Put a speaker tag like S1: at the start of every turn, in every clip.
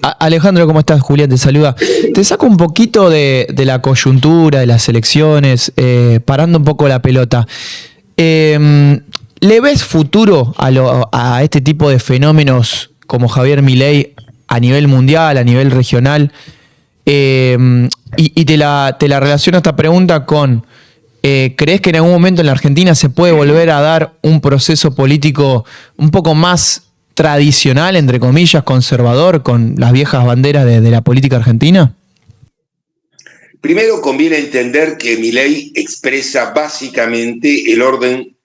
S1: Alejandro, ¿cómo estás? Julián te saluda. Te saco un poquito de la coyuntura, de las elecciones, parando un poco la pelota. ¿Le ves futuro a este tipo de fenómenos como Javier Milei a nivel mundial, a nivel regional? Y te la relaciono esta pregunta con, ¿crees que en algún momento en la Argentina se puede volver a dar un proceso político un poco más tradicional, entre comillas, conservador, con las viejas banderas de la política argentina?
S2: Primero conviene entender que Milei expresa básicamente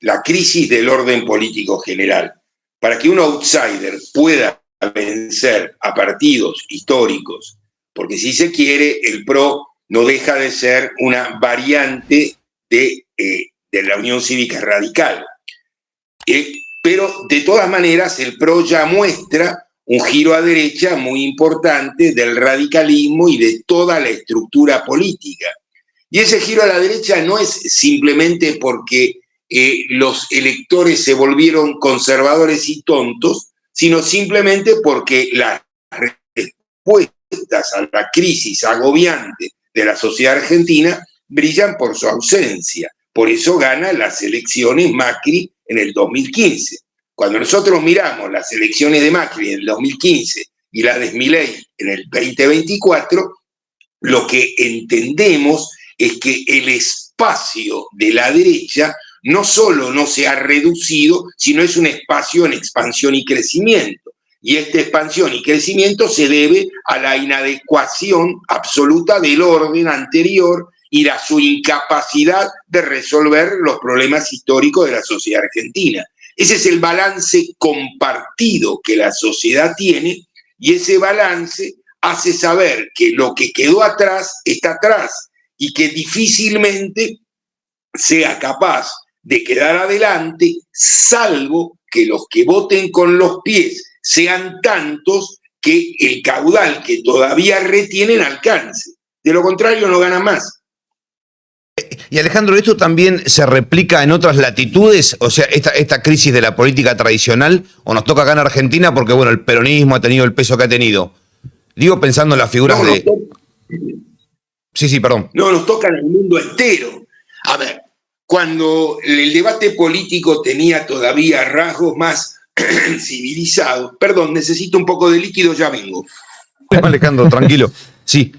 S2: la crisis del orden político general. Para que un outsider pueda vencer a partidos históricos, porque si se quiere, el PRO no deja de ser una variante de la Unión Cívica Radical. Pero de todas maneras, el PRO ya muestra un giro a derecha muy importante del radicalismo y de toda la estructura política. Y ese giro a la derecha no es simplemente porque los electores se volvieron conservadores y tontos, sino simplemente porque las respuestas a la crisis agobiante de la sociedad argentina brillan por su ausencia. Por eso gana las elecciones Macri en el 2015. Cuando nosotros miramos las elecciones de Macri en el 2015 y la de Milei en el 2024, lo que entendemos es que el espacio de la derecha no solo no se ha reducido, sino es un espacio en expansión y crecimiento. Y esta expansión y crecimiento se debe a la inadecuación absoluta del orden anterior y a su incapacidad de resolver los problemas históricos de la sociedad argentina. Ese es el balance compartido que la sociedad tiene, y ese balance hace saber que lo que quedó atrás está atrás y que difícilmente sea capaz de quedar adelante, salvo que los que voten con los pies sean tantos que el caudal que todavía retienen alcance. De lo contrario, no gana más.
S3: Y Alejandro, ¿esto también se replica en otras latitudes? O sea, esta crisis de la política tradicional, ¿o nos toca acá en Argentina porque, bueno, el peronismo ha tenido el peso que ha tenido? Digo, pensando en las figuras de... Sí, perdón.
S2: No, nos toca en el mundo entero. A ver, cuando el debate político tenía todavía rasgos más civilizados... Perdón, necesito un poco de líquido, ya vengo.
S3: Alejandro, tranquilo. Sí.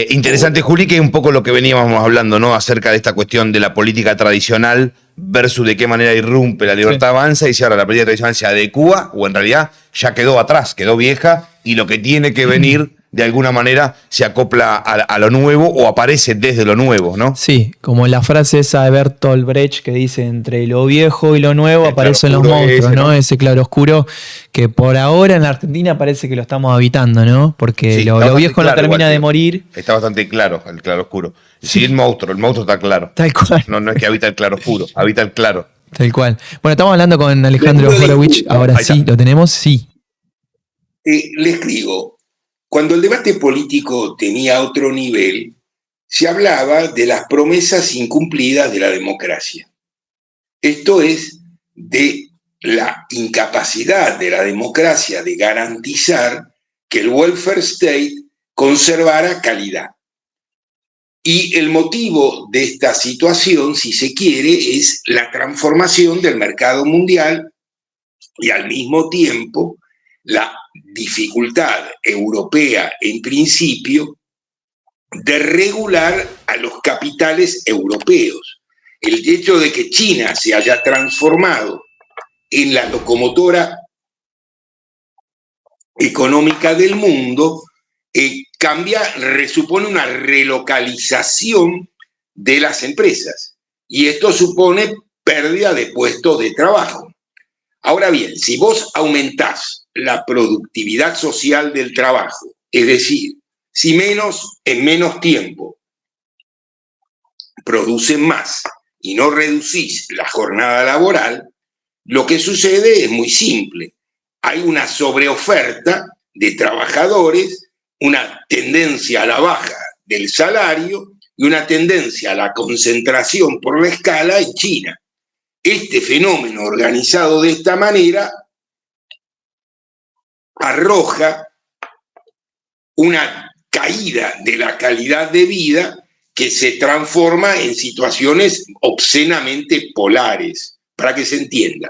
S3: Interesante, Juli, que es un poco lo que veníamos hablando, ¿no? Acerca de esta cuestión de la política tradicional versus de qué manera irrumpe la libertad avanza, y si ahora la política tradicional se adecúa o en realidad ya quedó atrás, quedó vieja, y lo que tiene que venir de alguna manera se acopla a lo nuevo o aparece desde lo nuevo, ¿no?
S1: Sí, como la frase esa de Bertolt Brecht que dice: entre lo viejo y lo nuevo aparecen los monstruos, ¿no? Ese claroscuro que por ahora en la Argentina parece que lo estamos habitando, ¿no? Porque sí, lo viejo no termina de morir.
S3: Está bastante claro el claroscuro. Sí, el monstruo está claro.
S1: Tal cual.
S3: No es que habita el claroscuro, habita el claro.
S1: Tal cual. Bueno, estamos hablando con Alejandro Horowitz, ahora sí, ¿lo tenemos? Sí.
S2: Les digo, cuando el debate político tenía otro nivel, se hablaba de las promesas incumplidas de la democracia. Esto es, de la incapacidad de la democracia de garantizar que el welfare state conservara calidad. Y el motivo de esta situación, si se quiere, es la transformación del mercado mundial y al mismo tiempo la dificultad europea, en principio, de regular a los capitales europeos. El hecho de que China se haya transformado en la locomotora económica del mundo supone una relocalización de las empresas, y esto supone pérdida de puestos de trabajo. Ahora bien, si vos aumentás la productividad social del trabajo, es decir, si en menos tiempo producen más y no reducís la jornada laboral, lo que sucede es muy simple. Hay una sobreoferta de trabajadores, una tendencia a la baja del salario y una tendencia a la concentración por la escala en China. Este fenómeno organizado de esta manera arroja una caída de la calidad de vida que se transforma en situaciones obscenamente polares, para que se entienda.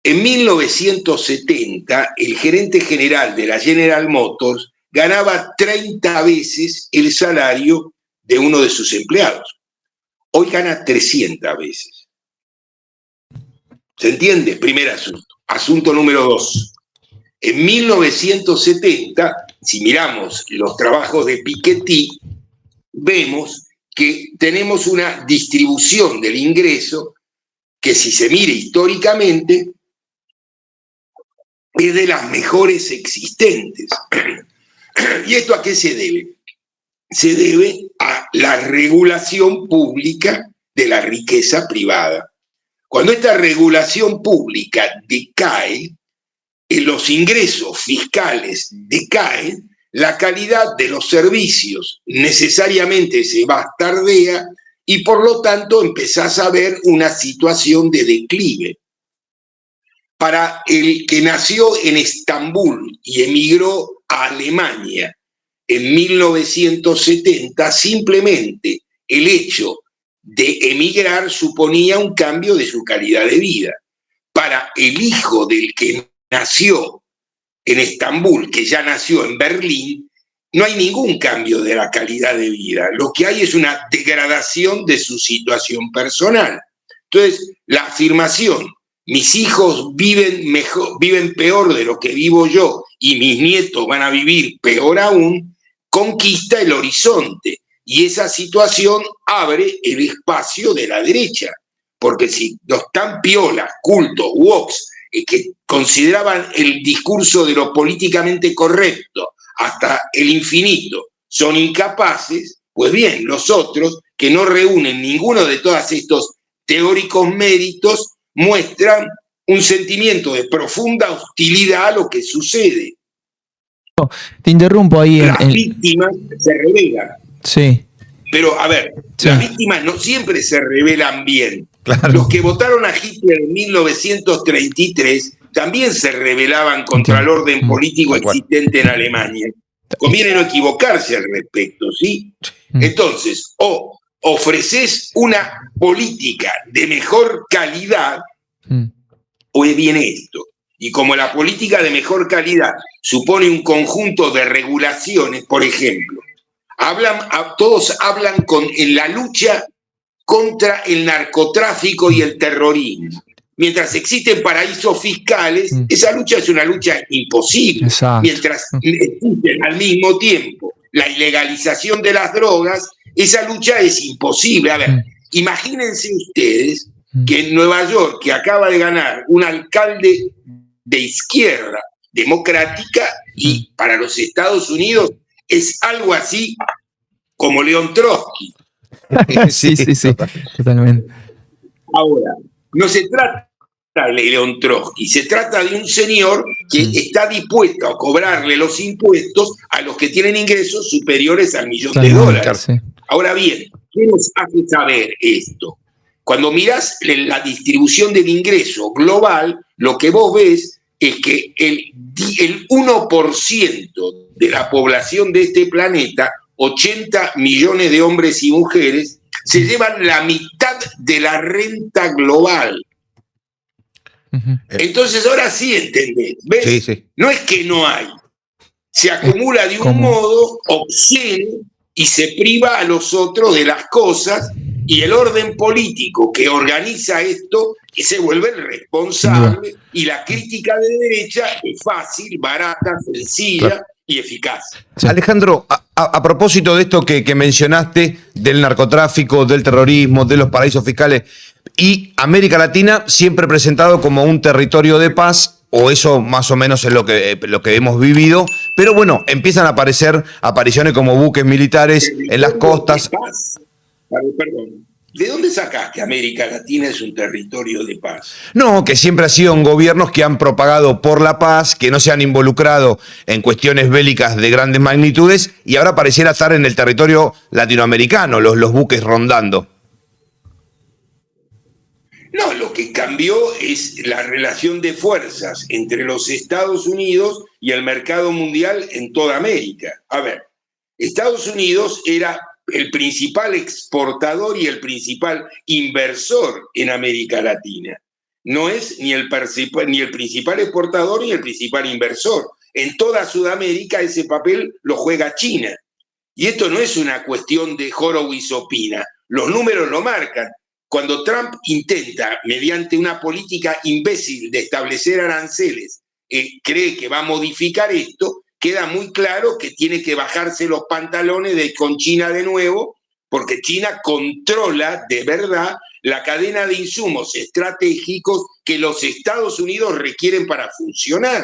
S2: En 1970, el gerente general de la General Motors ganaba 30 veces el salario de uno de sus empleados. Hoy gana 300 veces. ¿Se entiende? Primer asunto. Asunto número 2. En 1970, si miramos los trabajos de Piketty, vemos que tenemos una distribución del ingreso que, si se mira históricamente, es de las mejores existentes. ¿Y esto a qué se debe? Se debe a la regulación pública de la riqueza privada. Cuando esta regulación pública decae, los ingresos fiscales decaen, la calidad de los servicios necesariamente se bastardea y por lo tanto empezás a ver una situación de declive. Para el que nació en Estambul y emigró a Alemania en 1970, simplemente el hecho de emigrar suponía un cambio de su calidad de vida. Para el hijo del que nació en Estambul, que ya nació en Berlín, no hay ningún cambio de la calidad de vida. Lo que hay es una degradación de su situación personal. Entonces, la afirmación, mis hijos viven peor de lo que vivo yo y mis nietos van a vivir peor aún, conquista el horizonte. Y esa situación abre el espacio de la derecha. Porque si los tan piolas, cultos, woks, que consideraban el discurso de lo políticamente correcto hasta el infinito, son incapaces, pues bien, los otros, que no reúnen ninguno de todos estos teóricos méritos, muestran un sentimiento de profunda hostilidad a lo que sucede.
S1: Te interrumpo ahí.
S2: Las víctimas se rebelan.
S1: Sí.
S2: Pero, a ver, sí, las víctimas no siempre se rebelan bien.
S3: Claro.
S2: Los que votaron a Hitler en 1933 también se rebelaban contra el orden político existente en Alemania. Conviene no equivocarse al respecto, ¿sí? Entonces, o ofreces una política de mejor calidad, o viene esto. Y como la política de mejor calidad supone un conjunto de regulaciones, por ejemplo, todos hablan en la lucha contra el narcotráfico y el terrorismo. Mientras existen paraísos fiscales, esa lucha es una lucha imposible.
S1: Exacto.
S2: Mientras existen al mismo tiempo la ilegalización de las drogas, esa lucha es imposible. A ver, imagínense ustedes que en Nueva York, que acaba de ganar un alcalde de izquierda democrática, y para los Estados Unidos es algo así como León Trotsky.
S1: Sí, totalmente.
S2: Ahora, no se trata de León Trotsky, se trata de un señor que está dispuesto a cobrarle los impuestos a los que tienen ingresos superiores al $1.000.000.
S1: Sí.
S2: Ahora bien, ¿qué nos hace saber esto? Cuando mirás la distribución del ingreso global, lo que vos ves es que el 1% de la población de este planeta, 80 millones de hombres y mujeres, se llevan la mitad de la renta global. Entonces ahora sí entendés, ¿ves?
S3: Sí.
S2: No es que no hay, se acumula de un modo obsceno y se priva a los otros de las cosas, y el orden político que organiza esto se vuelve el responsable, y la crítica de derecha es fácil, barata, sencilla y eficaz.
S3: Sí. Alejandro, a propósito de esto que mencionaste, del narcotráfico, del terrorismo, de los paraísos fiscales, y América Latina siempre presentado como un territorio de paz, o eso más o menos es lo que hemos vivido, pero bueno, empiezan a aparecer apariciones como buques militares en las costas.
S2: Perdón, ¿de dónde sacás que América Latina es un territorio de paz?
S3: No, que siempre ha sido gobiernos que han propagado por la paz, que no se han involucrado en cuestiones bélicas de grandes magnitudes, y ahora pareciera estar en el territorio latinoamericano, los buques rondando.
S2: No, lo que cambió es la relación de fuerzas entre los Estados Unidos y el mercado mundial en toda América. A ver, Estados Unidos era el principal exportador y el principal inversor en América Latina. No es ni el principal exportador ni el principal inversor. En toda Sudamérica ese papel lo juega China. Y esto no es una cuestión de Horowitz opina. Los números lo marcan. Cuando Trump intenta, mediante una política imbécil de establecer aranceles, cree que va a modificar esto, queda muy claro que tiene que bajarse los pantalones con China de nuevo, porque China controla de verdad la cadena de insumos estratégicos que los Estados Unidos requieren para funcionar.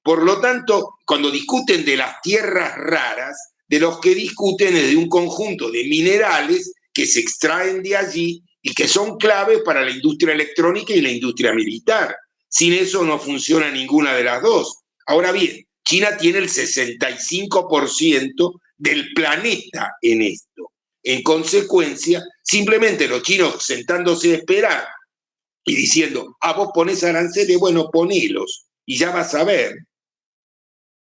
S2: Por lo tanto, cuando discuten de las tierras raras, de los que discuten es de un conjunto de minerales que se extraen de allí y que son claves para la industria electrónica y la industria militar. Sin eso no funciona ninguna de las dos. Ahora bien, China tiene el 65% del planeta en esto. En consecuencia, simplemente los chinos sentándose a esperar y diciendo, vos ponés aranceles, bueno, ponelos y ya vas a ver.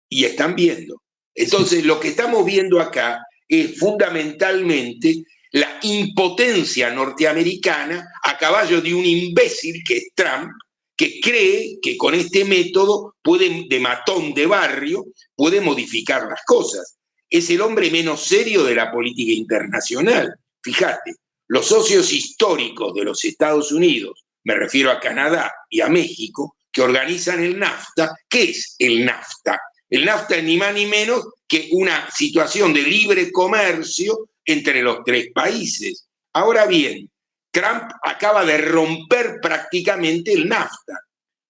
S2: Y están viendo. Entonces, lo que estamos viendo acá es fundamentalmente la impotencia norteamericana a caballo de un imbécil que es Trump, que cree que con este método de matón de barrio puede modificar las cosas. Es el hombre menos serio de la política internacional. Fíjate, los socios históricos de los Estados Unidos, me refiero a Canadá y a México, que organizan el NAFTA. ¿Qué es el NAFTA? El NAFTA es ni más ni menos que una situación de libre comercio entre los tres países. Ahora bien, Trump acaba de romper prácticamente el NAFTA.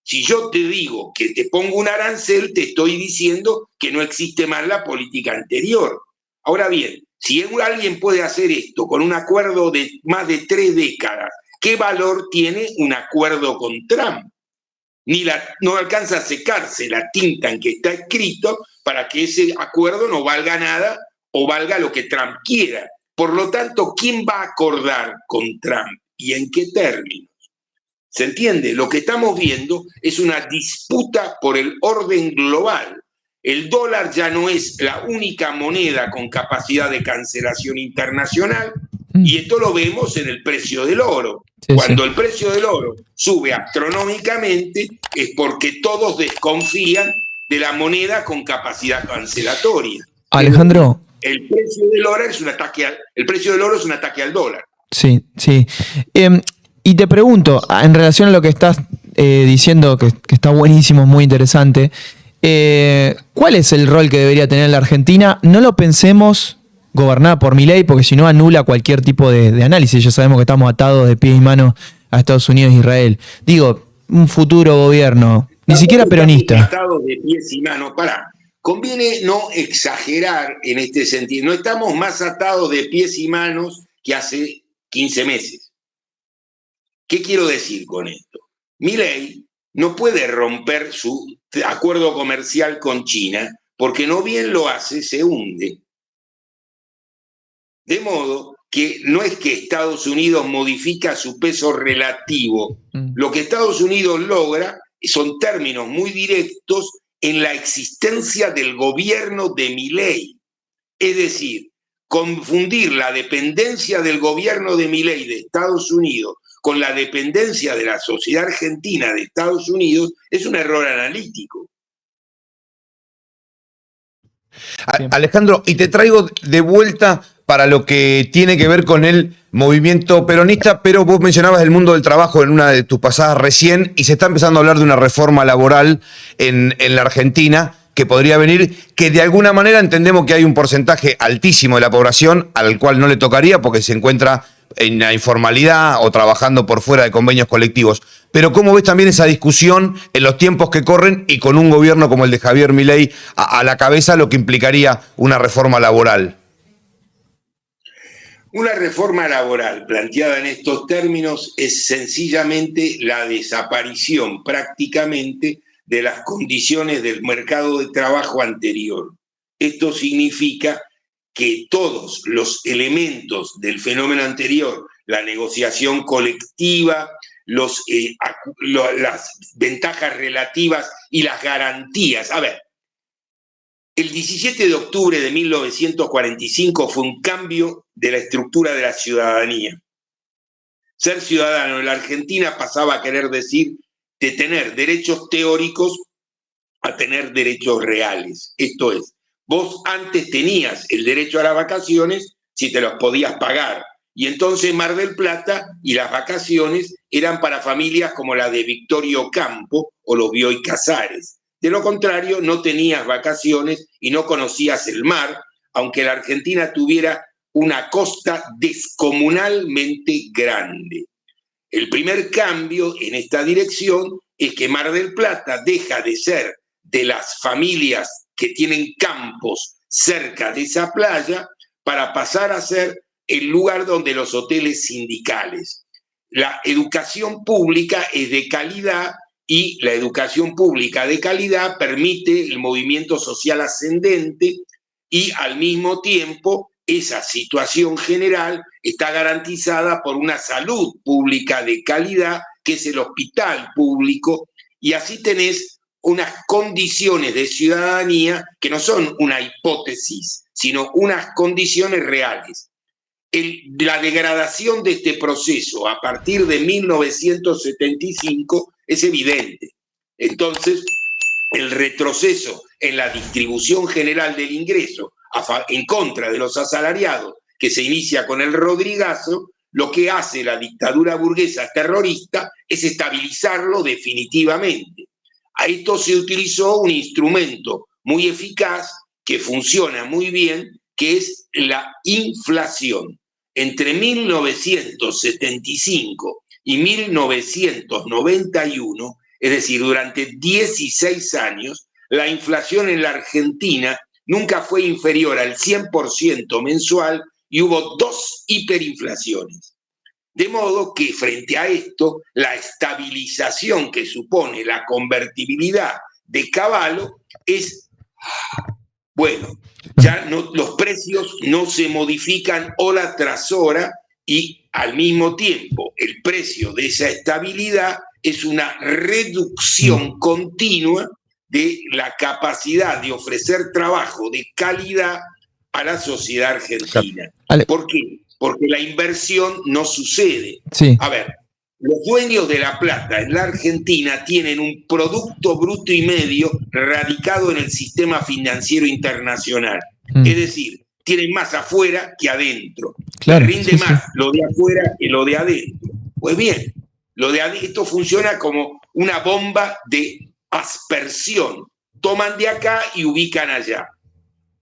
S2: Si yo te digo que te pongo un arancel, te estoy diciendo que no existe más la política anterior. Ahora bien, si alguien puede hacer esto con un acuerdo de más de 3 décadas, ¿qué valor tiene un acuerdo con Trump? No alcanza a secarse la tinta en que está escrito para que ese acuerdo no valga nada o valga lo que Trump quiera. Por lo tanto, ¿quién va a acordar con Trump y en qué términos? ¿Se entiende? Lo que estamos viendo es una disputa por el orden global. El dólar ya no es la única moneda con capacidad de cancelación internacional, y esto lo vemos en el precio del oro. Sí, cuando el precio del oro sube astronómicamente es porque todos desconfían de la moneda con capacidad cancelatoria.
S1: Alejandro.
S2: El precio del oro es un ataque al dólar.
S1: Sí, sí. Y te pregunto, en relación a lo que estás diciendo, que está buenísimo, muy interesante, ¿cuál es el rol que debería tener la Argentina? No lo pensemos gobernada por Milei, porque si no anula cualquier tipo de análisis. Ya sabemos que estamos atados de pies y manos a Estados Unidos e Israel. Digo, un futuro gobierno, ni siquiera peronista.
S2: Atados de pies y manos, conviene no exagerar en este sentido. No estamos más atados de pies y manos que hace 15 meses. ¿Qué quiero decir con esto? Milei no puede romper su acuerdo comercial con China porque no bien lo hace, se hunde. De modo que no es que Estados Unidos modifica su peso relativo. Lo que Estados Unidos logra son términos muy directos en la existencia del gobierno de Milei. Es decir, confundir la dependencia del gobierno de Milei de Estados Unidos con la dependencia de la sociedad argentina de Estados Unidos es un error analítico.
S3: Alejandro, y te traigo de vuelta para lo que tiene que ver con el movimiento peronista, pero vos mencionabas el mundo del trabajo en una de tus pasadas recién y se está empezando a hablar de una reforma laboral en la Argentina que podría venir, que de alguna manera entendemos que hay un porcentaje altísimo de la población al cual no le tocaría porque se encuentra en la informalidad o trabajando por fuera de convenios colectivos. Pero ¿cómo ves también esa discusión en los tiempos que corren y con un gobierno como el de Javier Milei a la cabeza, lo que implicaría una reforma laboral?
S2: Una reforma laboral planteada en estos términos es sencillamente la desaparición prácticamente de las condiciones del mercado de trabajo anterior. Esto significa que todos los elementos del fenómeno anterior, la negociación colectiva, las ventajas relativas y las garantías. A ver, el 17 de octubre de 1945 fue un cambio de la estructura de la ciudadanía. Ser ciudadano en la Argentina pasaba a querer decir de tener derechos teóricos a tener derechos reales. Esto es, vos antes tenías el derecho a las vacaciones si te los podías pagar. Y entonces Mar del Plata y las vacaciones eran para familias como la de Victorio Campo o los Bioy Casares. De lo contrario, no tenías vacaciones y no conocías el mar, aunque la Argentina tuviera una costa descomunalmente grande. El primer cambio en esta dirección es que Mar del Plata deja de ser de las familias que tienen campos cerca de esa playa para pasar a ser el lugar donde los hoteles sindicales. La educación pública es de calidad y la educación pública de calidad permite el movimiento social ascendente y al mismo tiempo esa situación general está garantizada por una salud pública de calidad que es el hospital público y así tenés unas condiciones de ciudadanía que no son una hipótesis, sino unas condiciones reales. La degradación de este proceso a partir de 1975 es evidente. Entonces, el retroceso en la distribución general del ingreso en contra de los asalariados, que se inicia con el Rodrigazo, lo que hace la dictadura burguesa terrorista es estabilizarlo definitivamente. A esto se utilizó un instrumento muy eficaz que funciona muy bien, que es la inflación. Entre 1975 y 1991, es decir, durante 16 años, la inflación en la Argentina nunca fue inferior al 100% mensual y hubo 2 hiperinflaciones. De modo que frente a esto, la estabilización que supone la convertibilidad de Cavallo es, bueno, ya no, los precios no se modifican hora tras hora y al mismo tiempo el precio de esa estabilidad es una reducción continua de la capacidad de ofrecer trabajo de calidad a la sociedad argentina. ¿Por qué? Porque la inversión no sucede.
S1: Sí.
S2: A ver, los dueños de la plata en la Argentina tienen un producto bruto y medio radicado en el sistema financiero internacional. Es decir, tienen más afuera que adentro.
S1: Claro,
S2: Rinde más lo de afuera que lo de adentro. Pues bien, esto funciona como una bomba de aspersión. Toman de acá y ubican allá.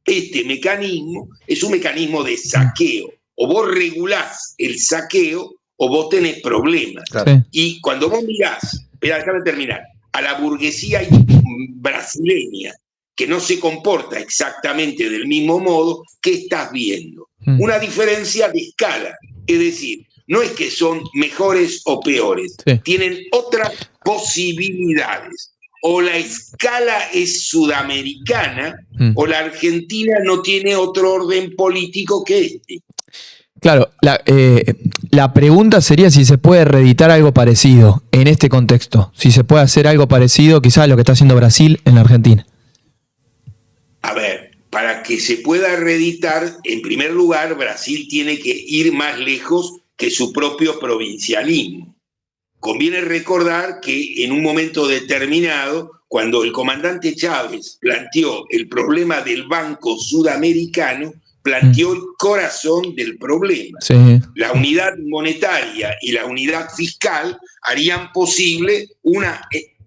S2: Este mecanismo es un mecanismo de saqueo. O vos regulás el saqueo o vos tenés problemas.
S1: Claro.
S2: Y cuando vos mirás, déjame terminar, a la burguesía brasileña, que no se comporta exactamente del mismo modo, ¿qué estás viendo? Una diferencia de escala. Es decir, no es que son mejores o peores, tienen otras posibilidades. O la escala es sudamericana o la Argentina no tiene otro orden político que este.
S1: Claro, la pregunta sería si se puede reeditar algo parecido en este contexto, si se puede hacer algo parecido quizás a lo que está haciendo Brasil en la Argentina.
S2: A ver, para que se pueda reeditar, en primer lugar, Brasil tiene que ir más lejos que su propio provincialismo. Conviene recordar que en un momento determinado, cuando el comandante Chávez planteó el problema del Banco Sudamericano, planteó el corazón del problema.
S1: Sí.
S2: La unidad monetaria y la unidad fiscal harían posible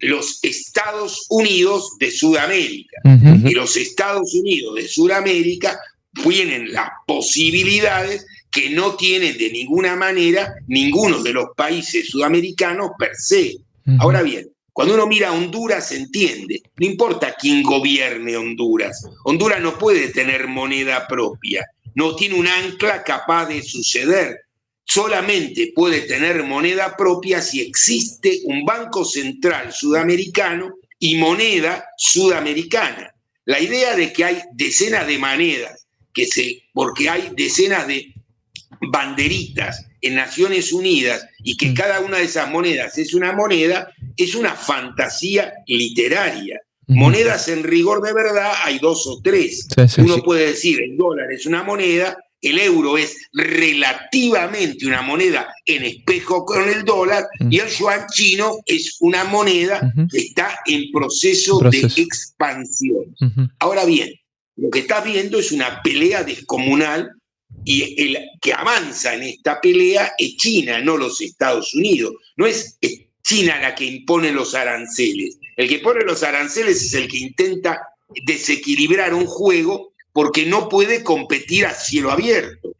S2: los Estados Unidos de Sudamérica. Y los Estados Unidos de Sudamérica tienen las posibilidades que no tienen de ninguna manera ninguno de los países sudamericanos per se. Ahora bien, cuando uno mira a Honduras se entiende, no importa quién gobierne Honduras, Honduras no puede tener moneda propia, no tiene un ancla capaz de suceder, solamente puede tener moneda propia si existe un banco central sudamericano y moneda sudamericana. La idea de que hay decenas de monedas, porque hay decenas de banderitas en Naciones Unidas y que cada una de esas monedas es una moneda, es una fantasía literaria. Monedas en rigor de verdad hay 2 o 3. Uno puede decir el dólar es una moneda, el euro es relativamente una moneda en espejo con el dólar y el yuan chino es una moneda que está en proceso de expansión. Ahora bien, lo que estás viendo es una pelea descomunal y el que avanza en esta pelea es China, no los Estados Unidos. No es China la que impone los aranceles. El que pone los aranceles es el que intenta desequilibrar un juego porque no puede competir a cielo abierto.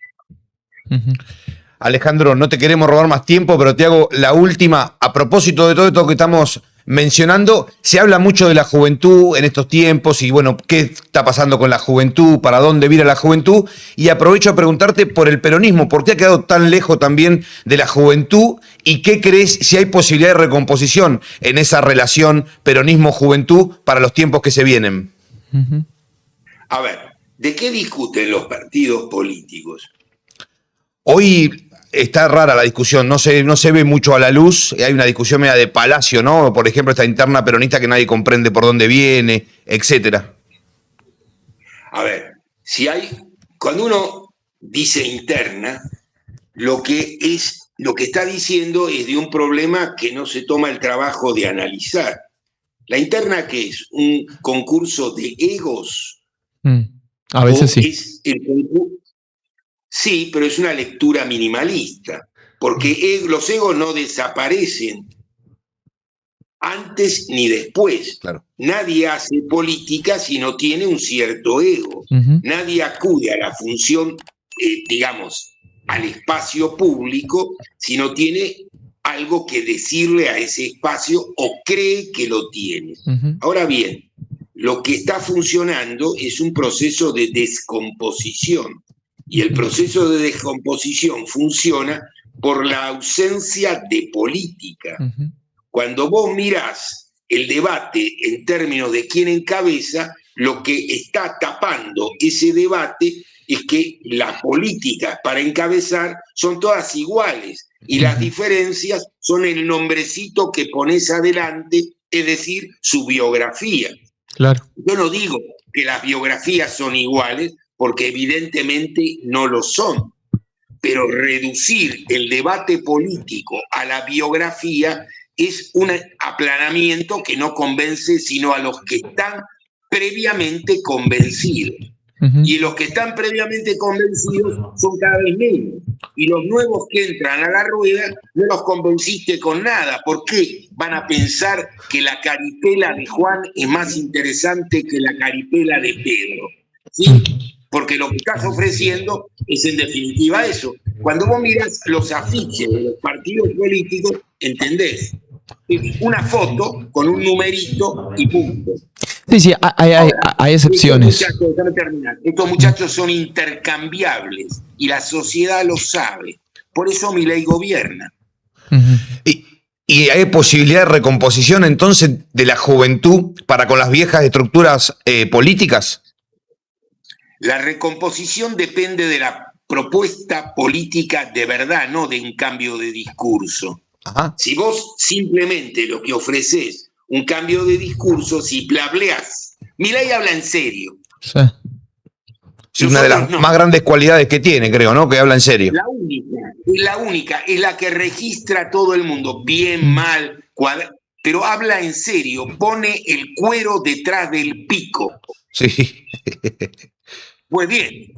S3: Alejandro, no te queremos robar más tiempo, pero te hago la última. A propósito de todo esto que estamos mencionando, se habla mucho de la juventud en estos tiempos y bueno, qué está pasando con la juventud, para dónde vira la juventud, y aprovecho a preguntarte por el peronismo, ¿por qué ha quedado tan lejos también de la juventud y qué crees si hay posibilidad de recomposición en esa relación peronismo-juventud para los tiempos que se vienen?
S2: A ver, ¿de qué discuten los partidos políticos?
S3: Hoy está rara la discusión, no se ve mucho a la luz, hay una discusión media de palacio, ¿no? Por ejemplo, esta interna peronista que nadie comprende por dónde viene, etcétera.
S2: A ver, cuando uno dice interna, lo que está diciendo es de un problema que no se toma el trabajo de analizar. ¿La interna qué es? ¿Un concurso de egos?
S1: A veces sí.
S2: Sí, pero es una lectura minimalista, porque los egos no desaparecen antes ni después.
S3: Claro.
S2: Nadie hace política si no tiene un cierto ego. Nadie acude a la función, digamos, al espacio público si no tiene algo que decirle a ese espacio o cree que lo tiene. Ahora bien, lo que está funcionando es un proceso de descomposición. Y el proceso de descomposición funciona por la ausencia de política. Cuando vos mirás el debate en términos de quién encabeza, lo que está tapando ese debate es que las políticas para encabezar son todas iguales y las diferencias son el nombrecito que pones adelante, es decir, su biografía.
S1: Claro.
S2: Yo no digo que las biografías son iguales, porque evidentemente no lo son. Pero reducir el debate político a la biografía es un aplanamiento que no convence sino a los que están previamente convencidos. Y los que están previamente convencidos son cada vez menos. Y los nuevos que entran a la rueda no los convenciste con nada. ¿Por qué van a pensar que la caripela de Juan es más interesante que la caripela de Pedro? ¿Sí? Porque lo que estás ofreciendo es en definitiva eso. Cuando vos mirás los afiches de los partidos políticos, entendés. Es una foto con un numerito y punto.
S1: Sí, hay excepciones.
S2: Estos muchachos son intercambiables y la sociedad lo sabe. Por eso Milei gobierna.
S3: ¿Y hay posibilidad de recomposición entonces de la juventud para con las viejas estructuras políticas?
S2: La recomposición depende de la propuesta política de verdad, no de un cambio de discurso.
S3: Ajá.
S2: Si vos simplemente lo que ofreces un cambio de discurso, si hableás, Milei habla en serio.
S1: Sí.
S3: Es una de las más grandes cualidades que tiene, creo, ¿no? Que habla en serio.
S2: La única, es la que registra a todo el mundo, bien, mal, pero habla en serio, pone el cuero detrás del pico.
S3: Sí.
S2: Pues bien,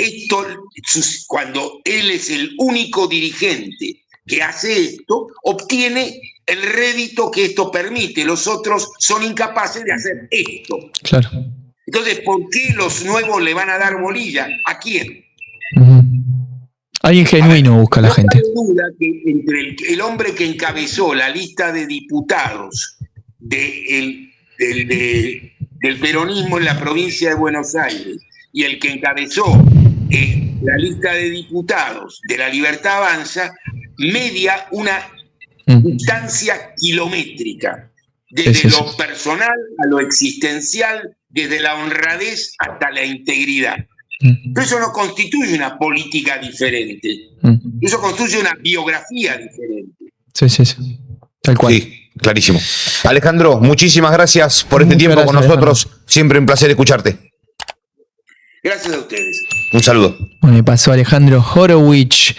S2: cuando él es el único dirigente que hace esto, obtiene el rédito que esto permite. Los otros son incapaces de hacer esto.
S1: Claro.
S2: Entonces, ¿por qué los nuevos le van a dar bolilla? ¿A quién?
S1: Alguien genuino busca la gente.
S2: No hay duda que entre el hombre que encabezó la lista de diputados del peronismo en la provincia de Buenos Aires y el que encabezó la lista de diputados de La Libertad Avanza, media una distancia kilométrica, desde lo personal a lo existencial, desde la honradez hasta la integridad. Pero eso no constituye una política diferente. Eso constituye una biografía diferente.
S1: Sí. Tal cual.
S3: Sí, clarísimo. Alejandro, muchísimas gracias por este tiempo con nosotros. Alejandro. Siempre un placer escucharte.
S2: Gracias a ustedes.
S3: Un saludo.
S1: Bueno, me pasó Alejandro Horowitz.